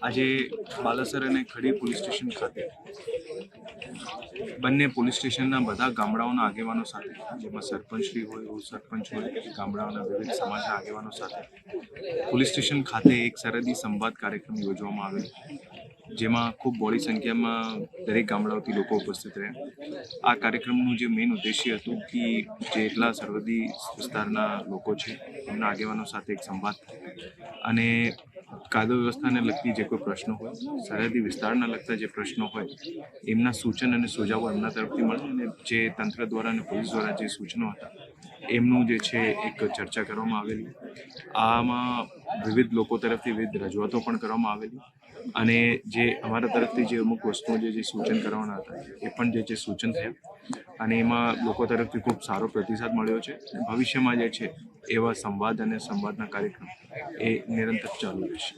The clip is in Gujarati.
આજે બાલાસર અને ખડી પોલીસ સ્ટેશન ખાતે બંને પોલીસ સ્ટેશનના બધા ગામડાઓના આગેવાનો સાથે, જેમાં સરપંચશ્રી હોય, સરપંચ હોય, ગામડાઓના વિવિધ સમાજના આગેવાનો સાથે પોલીસ સ્ટેશન ખાતે એક સરહદી સંવાદ કાર્યક્રમ યોજવામાં આવેલો, જેમાં ખૂબ બહોળી સંખ્યામાં દરેક ગામડાઓથી લોકો ઉપસ્થિત રહ્યા. આ કાર્યક્રમનું જે મેઇન ઉદ્દેશ્ય હતું કે જેટલા સરહદી વિસ્તારના લોકો છે એમના આગેવાનો સાથે એક સંવાદ થાય અને કાયદો વ્યવસ્થાને લગતી જે કોઈ પ્રશ્નો હોય, સરહદી વિસ્તારના લગતા જે પ્રશ્નો હોય એમના સૂચન અને સુઝાવો એમના તરફથી મળે અને જે તંત્ર દ્વારા અને પોલીસ દ્વારા જે સૂચનો હતા એમનું જે છે એક ચર્ચા કરવામાં આવેલી. આમાં વિવિધ લોકો તરફથી વિવિધ રજૂઆતો પણ કરવામાં આવેલી અને જે અમારા તરફથી જે અમુક વસ્તુઓ જે સૂચન કરવાના હતા એ પણ જે સૂચન થયા અને એમાં લોકો તરફથી ખૂબ સારો પ્રતિસાદ મળ્યો છે. ભવિષ્યમાં જે છે એવા સંવાદ અને સંવાદના કાર્યક્રમ એ નિરંતર ચાલુ રહેશે.